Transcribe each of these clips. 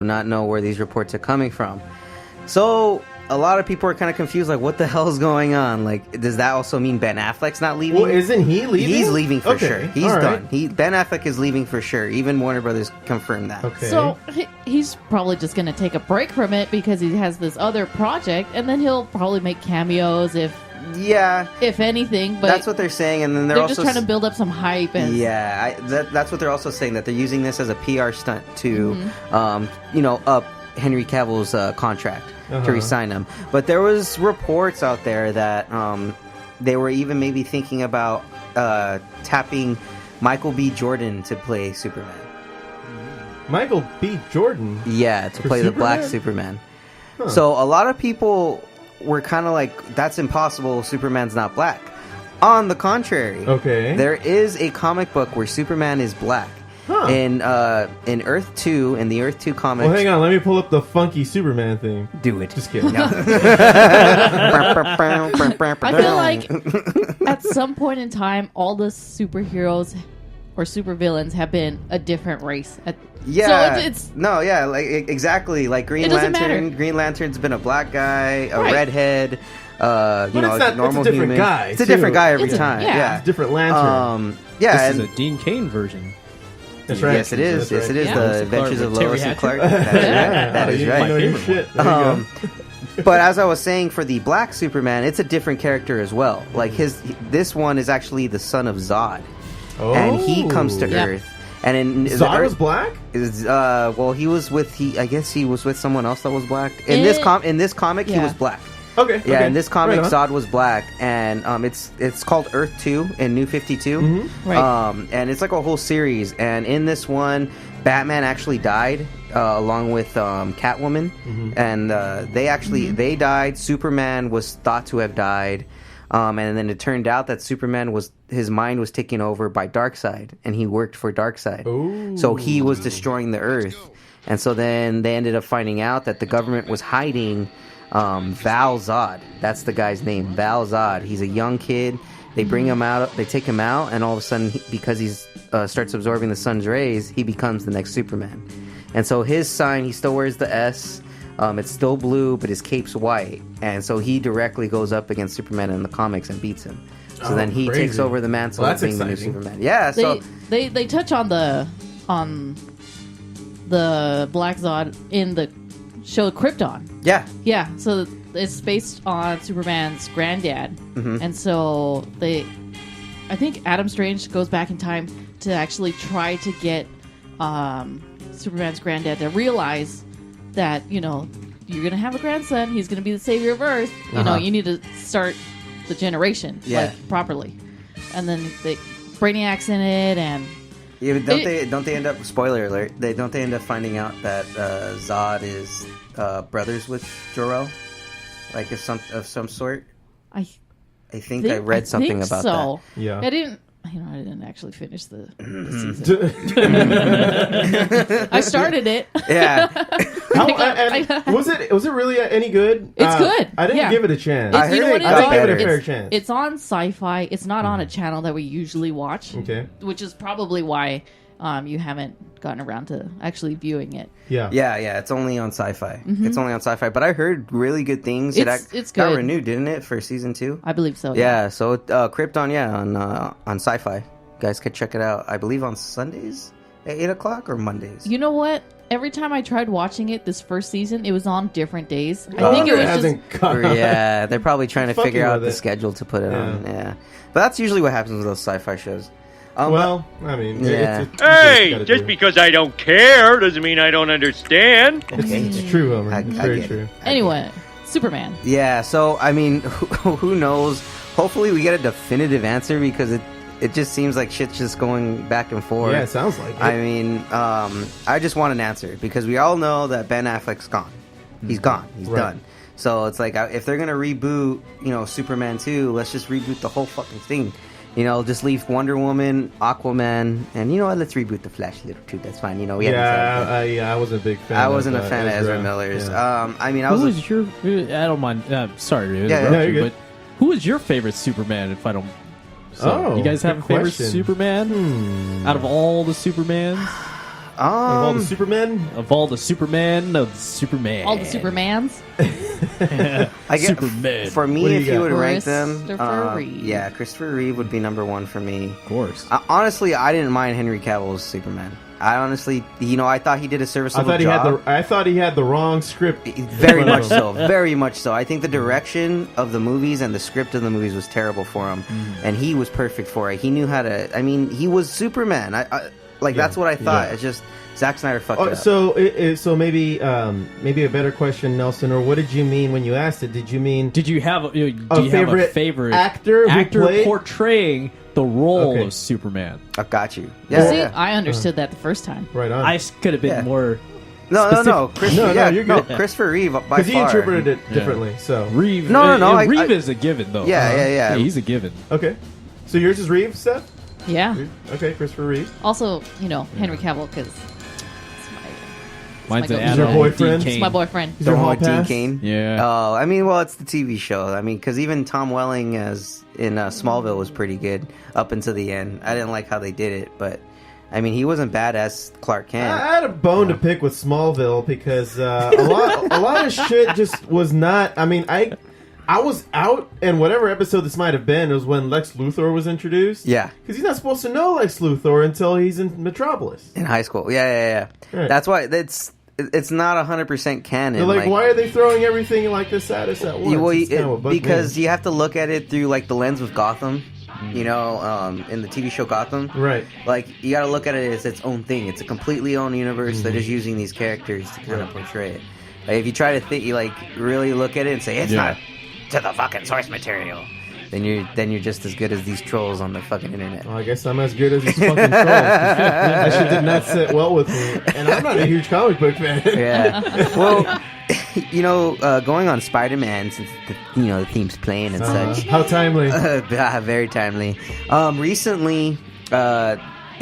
not know where these reports are coming from. So a lot of people are kind of confused, like, what the hell is going on? Like, does that also mean Ben Affleck's not leaving? Well, isn't he leaving? He's leaving for Okay, sure. He's all done. right. Ben Affleck is leaving for sure. Even Warner Brothers confirmed that. Okay. So he's probably just going to take a break from it because he has this other project, and then he'll probably make cameos if anything. But that's what they're saying, and then they're also just trying to build up some hype. And that's what they're also saying, that they're using this as a PR stunt to, up Henry Cavill's contract to re-sign him. But there was reports out there that they were even maybe thinking about tapping Michael B. Jordan to play Superman. Michael B. Jordan? Yeah, to play the Black Superman. Huh. So a lot of people were kind of like, that's impossible, Superman's not black. On the contrary, there is a comic book where Superman is black. Huh. In Earth 2, in the Earth 2 comics... Well, hang on, let me pull up the funky Superman thing. Do it. Just kidding. No. I feel like at some point in time, all the superheroes or supervillains have been a different race. Yeah. So it's like exactly. Like Green Lantern. Green Lantern's been a black guy, a redhead, normal it's a different human. guy. It's a different guy every time. Yeah. It's a different Lantern. This is a Dean Cain version. That's right. Yes, it is. Yes, it is. The Adventures of Lois and Clark. That is right. You know your shit. There you go. But as I was saying, for the Black Superman, it's a different character as well. Like this one is actually the son of Zod, and he comes to Earth. And in Zod was black. He was with I guess he was with someone else that was black. In this comic, he was black. Okay. Yeah, in this comic, Zod was black, and it's called Earth 2 in New 52. Mm-hmm. Right. And it's like a whole series. And in this one, Batman actually died along with Catwoman, and they died. Superman was thought to have died, and then it turned out that his mind was taken over by Darkseid, and he worked for Darkseid. Ooh. So he was destroying the Earth, and so then they ended up finding out that the government was hiding Val Zod. That's the guy's name, Val Zod. He's a young kid. They bring him out, they take him out, and all of a sudden, because he starts absorbing the sun's rays, he becomes the next Superman. And so his sign, he still wears the S. It's still blue, but his cape's white. And so he directly goes up against Superman in the comics and beats him. So then he takes over the mantle of being the new Superman. Yeah, so they touch on the Black Zod in the show Krypton. Yeah. So it's based on Superman's granddad, and so I think Adam Strange goes back in time to actually try to get Superman's granddad to realize that you're gonna have a grandson. He's gonna be the savior of Earth. You need to start the generation properly, and then Brainiac's in it, and don't they end up, spoiler alert, don't they end up finding out that Zod is brothers with Jor-El, like of some sort? I think I read something about that. Yeah, I didn't actually finish the season. I started it. Yeah. Was it really any good? It's good. I didn't give it a chance. I didn't give it a fair chance. It's on Sci-Fi. It's not on a channel that we usually watch. Okay. Which is probably why you haven't gotten around to actually viewing it. Yeah. It's only on Sci-Fi. It's only on Sci-Fi, but I heard really good things. It's good. Got renewed, didn't it, for season 2? I believe so. Yeah. So Krypton, on Sci-Fi. Guys could check it out. I believe on Sundays at 8:00 or Mondays. You know what? Every time I tried watching it this first season, it was on different days. I think it was yeah, they're probably trying to figure out the schedule to put it on. Yeah, but that's usually what happens with those Sci-Fi shows. Just because I don't care doesn't mean I don't understand. It's true, Homer. It's very true. Anyway, Superman. Yeah, so, who knows? Hopefully we get a definitive answer, because it just seems like shit's just going back and forth. Yeah, it sounds like it. I just want an answer, because we all know that Ben Affleck's gone. He's gone. He's done. So it's like, if they're going to reboot, Superman 2, let's just reboot the whole fucking thing. Just leave Wonder Woman, Aquaman, and let's reboot the Flash a little too. That's fine. I wasn't a big fan. I wasn't a fan of Ezra Miller's. Yeah. Who was your? I don't mind. Sorry to interrupt you, but who is your favorite Superman? If I don't. So, you guys have a favorite Superman out of all the Supermans? Of all the Supermen? Of all the Superman, of the Superman. All the Supermans? I guess Superman. For me, if you would rank them, Christopher Reeve. Yeah, Christopher Reeve would be number one for me. Of course. Honestly, I didn't mind Henry Cavill's Superman. I honestly, I thought he did a serviceable job. I thought he had the wrong script. Very much so. Very much so. I think the direction of the movies and the script of the movies was terrible for him, and he was perfect for it. He knew how to. I mean, he was Superman. That's what I thought. It's just Zack Snyder fucked it up. So maybe a better question, Nelson, or what did you mean when you asked it? Did you have a favorite actor portraying the role of Superman? I got you. Yeah. See, I understood that the first time. Right on. I could have been more. No. You're good. Christopher Reeve by far. Because he interpreted it differently. So Reeve. Reeve is a given though. Yeah. He's a given. Okay. So yours is Reeve, Steph? Yeah. Okay, Christopher Reeve. Also, Henry Cavill, because mine's your boyfriend. It's my boyfriend. He's your hall pass? Kane. Yeah. Oh, I mean, well, it's the TV show. I mean, because even Tom Welling as in Smallville was pretty good up until the end. I didn't like how they did it, but I mean, he wasn't bad as Clark Kent. I had a bone to pick with Smallville because a lot of shit just was not. I mean, I was out, and whatever episode this might have been, it was when Lex Luthor was introduced. Yeah. Because he's not supposed to know Lex Luthor until he's in Metropolis. In high school. Yeah. Right. That's why it's not 100% canon. They're like, why are they throwing everything like this at us at once? Because you have to look at it through like the lens of Gotham. In the TV show Gotham. Right. Like, you gotta look at it as its own thing. It's a completely own universe that is using these characters to kind of portray it. Like, if you try to really look at it and say, it's not to the fucking source material, then you're just as good as these trolls on the fucking internet. Well, I guess I'm as good as these fucking trolls. That shit did not sit well with me, and I'm not a huge comic book fan. Yeah. Well, going on Spider-Man, since the theme's playing and such. How timely. Very timely. Recently, a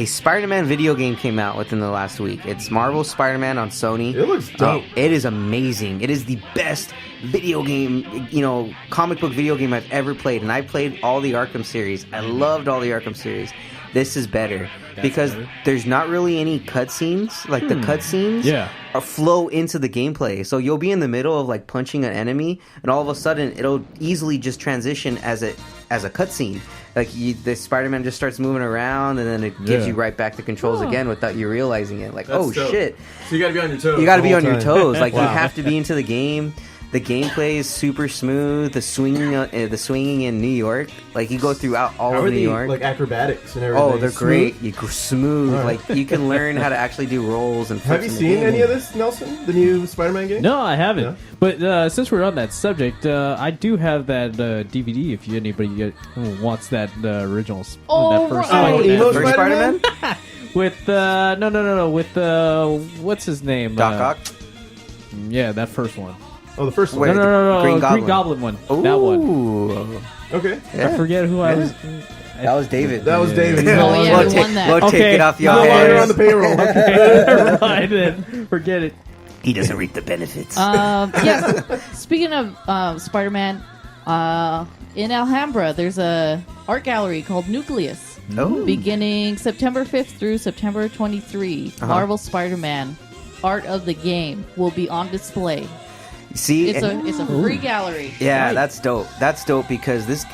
Spider-Man video game came out within the last week. It's Marvel's Spider-Man on Sony. It looks dope. It is amazing. It is the best video game, comic book video game I've ever played. And I played all the Arkham series. I loved all the Arkham series. This is better because there's not really any cutscenes. Like the cutscenes flow into the gameplay. So you'll be in the middle of like punching an enemy, and all of a sudden it'll easily just transition as a cutscene. Like the Spider-Man just starts moving around, and then it gives you right back the controls again without you realizing it. Like, that's dope. Shit! So you got to be on your toes. You got to be on your toes. Like you have to be into the game. The gameplay is super smooth. The swinging in New York, like you go throughout all of New York, like acrobatics and everything. Oh, they're great. You go smooth. Right. Like you can learn how to actually do rolls and. Have you seen any of this, Nelson? The new Spider-Man game? No, I haven't. Yeah. But since we're on that subject, I do have that DVD. If anybody wants that original, that first Spider-Man. With no, with what's his name? Doc Ock. Yeah, that first one. Oh, the first one. No. Green Goblin one. Ooh. That one. Okay. Yeah. I forget who I was. That was David. That was David. Oh, yeah, we won that. We'll take it off your hands. No longer on the payroll. Okay. Right then. Forget it. He doesn't reap the benefits. Speaking of Spider-Man, in Alhambra, there's a art gallery called Nucleus. Oh. Beginning September 5th through September 23, Marvel Spider-Man Art of the Game will be on display. See, it's a free gallery. Yeah, right. That's dope. That's dope because this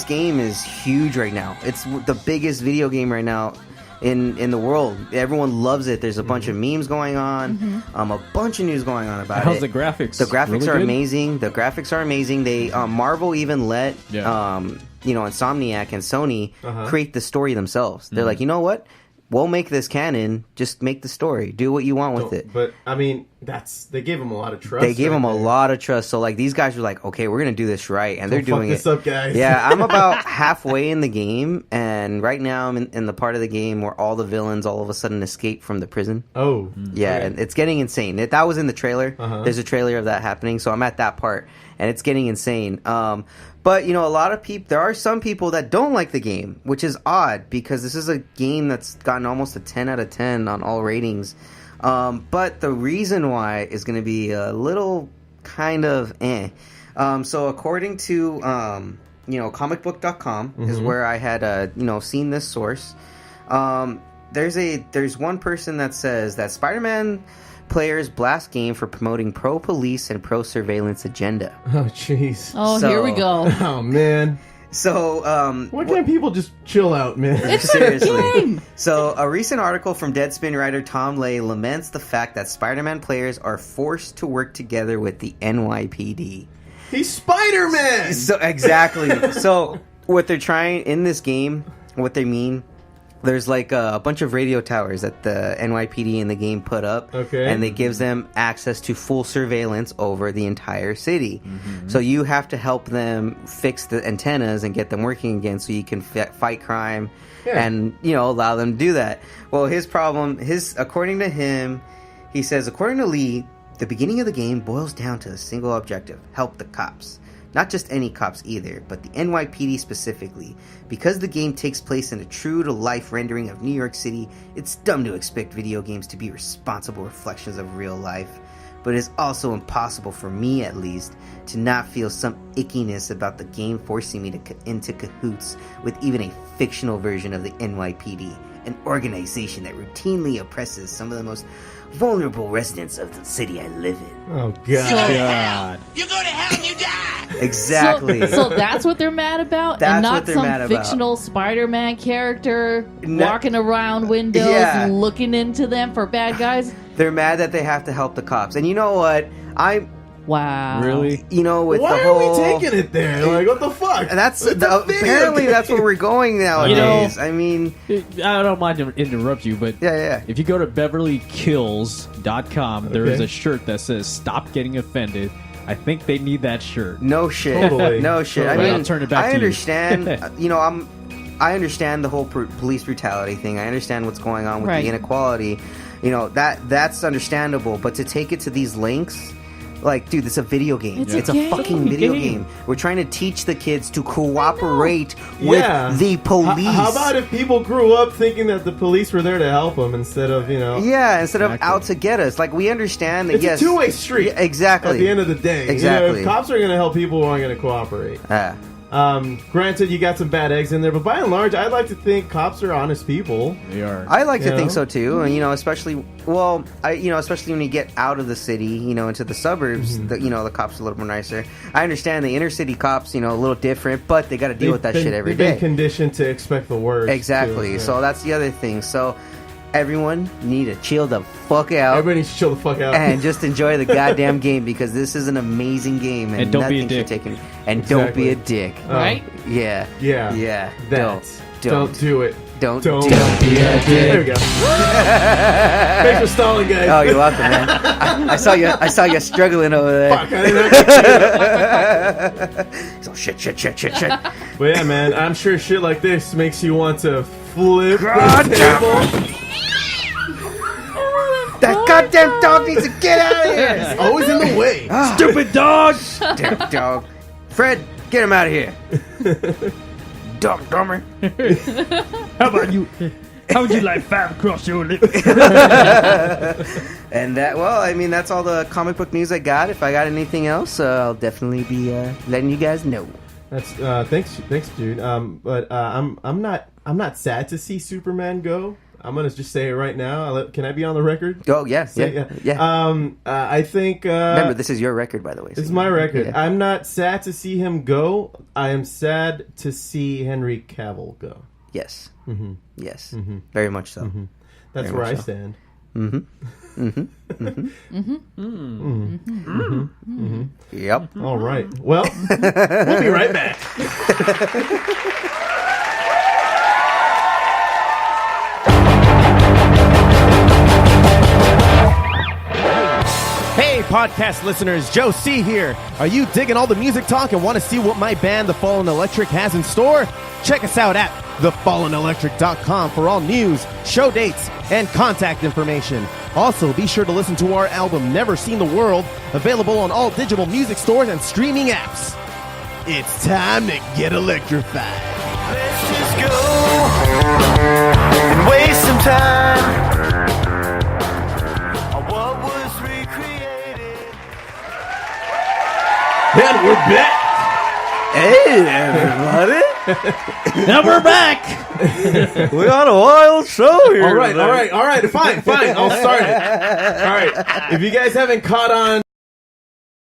game is huge right now. It's the biggest video game right now in the world. Everyone loves it. There's a bunch of memes going on, a bunch of news going on about it. How's the graphics? The graphics really are good? amazing. The graphics are amazing. They Marvel even let Insomniac and Sony create the story themselves. They're like, you know what? We'll make this canon. Just make the story. Do what you want with it. But I mean, they gave them a lot of trust. They gave them a lot of trust. So like these guys were like, okay, we're gonna do this right, and they're doing it. Fuck this up, guys. Yeah, I'm about halfway in the game, and right now I'm in the part of the game where all the villains all of a sudden escape from the prison. Oh, yeah, okay. And it's getting insane. That was in the trailer. There's a trailer of that happening, so I'm at that part, and it's getting insane. But, a lot of people, there are some people that don't like the game, which is odd because this is a game that's gotten almost a 10 out of 10 on all ratings. But the reason why is going to be a little kind of so according to, comicbook.com is where I had, seen this source. there's one person that says that Spider-Man players blast game for promoting pro-police and pro-surveillance agenda. Oh, jeez. Oh, here we go. Oh, man. So, why can't people just chill out, man? It's seriously. a game. So, a recent article from Deadspin writer Tom Lay laments the fact that Spider-Man players are forced to work together with the NYPD. He's Spider-Man! So, exactly. So, what they're trying in this game, what they mean, there's like a bunch of radio towers that the NYPD in the game put up. Okay. And it gives them access to full surveillance over the entire city. Mm-hmm. So you have to help them fix the antennas and get them working again so you can fight crime and, allow them to do that. Well, according to him, he says, according to Lee, the beginning of the game boils down to a single objective: help the cops. Not just any cops either, but the NYPD specifically. Because the game takes place in a true-to-life rendering of New York City, it's dumb to expect video games to be responsible reflections of real life. But it is also impossible, for me at least, to not feel some ickiness about the game forcing me into cahoots with even a fictional version of the NYPD, an organization that routinely oppresses some of the most vulnerable residents of the city I live in. Oh, God. You go to hell and you die! Exactly. So that's what they're mad about? That's and not what they're some mad about. fictional Spider-Man character walking around windows looking into them for bad guys? They're mad that they have to help the cops. And you know what? Wow. Really? With Why the whole... are we taking it there? Like, what the fuck? Apparently that's where we're going nowadays. I mean... I don't mind to interrupt you, but if you go to BeverlyKills.com, there is a shirt that says, "Stop getting offended." I think they need that shirt. No shit. Totally. No shit. Totally. I'll turn it back to you. I understand, I understand the whole police brutality thing. I understand what's going on with the inequality. That's understandable. But to take it to these lengths... Like, dude, it's a video game. It's a fucking video game. We're trying to teach the kids to cooperate with the police. How about if people grew up thinking that the police were there to help them instead of, instead of out to get us. Like, we understand that, it's a two-way street. Yeah, exactly. At the end of the day. Exactly. Cops are going to help people who aren't going to cooperate. Granted, you got some bad eggs in there, but by and large, I like to think cops are honest people. They are. I like to think so too, and especially when you get out of the city, into the suburbs, the cops are a little more nicer. I understand the inner city cops, a little different, but they got to deal with that shit every day. They've been conditioned to expect the worst. Exactly. Too, so that's the other thing. So everyone need to chill the fuck out. Everybody needs to chill the fuck out and just enjoy the goddamn game, because this is an amazing game, and don't be a dick. Don't be a dick. Right? Yeah. Don't do it. Don't be a dick. There we go. Thanks for stalling, guys. Oh, you're welcome, man. I saw you struggling over there. Fuck, I didn't have So shit. But yeah, man, I'm sure shit like this makes you want to flip the table. That goddamn dog needs to get out of here. It's always in the way. Stupid dog. Damn dog. Fred, get him out of here. Dog dumber. How about you? How would you like 5 across your lips? And that's all the comic book news I got. If I got anything else, I'll definitely be letting you guys know. That's thanks, dude. But I'm not sad to see Superman go. I'm gonna just say it right now. Can I be on the record? Oh yeah. I think. Remember, this is your record, by the way. This is my record. Yeah. I'm not sad to see him go. I am sad to see Henry Cavill go. Yes. Mm-hmm. Yes. Mm-hmm. Very much so. Mm-hmm. That's Very where I so. stand. Mm-hmm. Mm-hmm. Mm-hmm. Mm-hmm. Mm-hmm. Mm-hmm. Yep. All right. Well, we'll be right back. Hey, podcast listeners, Joe C. here. Are you digging all the music talk and want to see what my band, The Fallen Electric, has in store? Check us out at thefallenelectric.com for all news, show dates, and contact information. Also, be sure to listen to our album, Never Seen the World, available on all digital music stores and streaming apps. It's time to get electrified. Let's just go and waste some time. And we're back. Hey, everybody. Now we're back. We got a wild show here. All right. Fine. I'll start it. All right. If you guys haven't caught on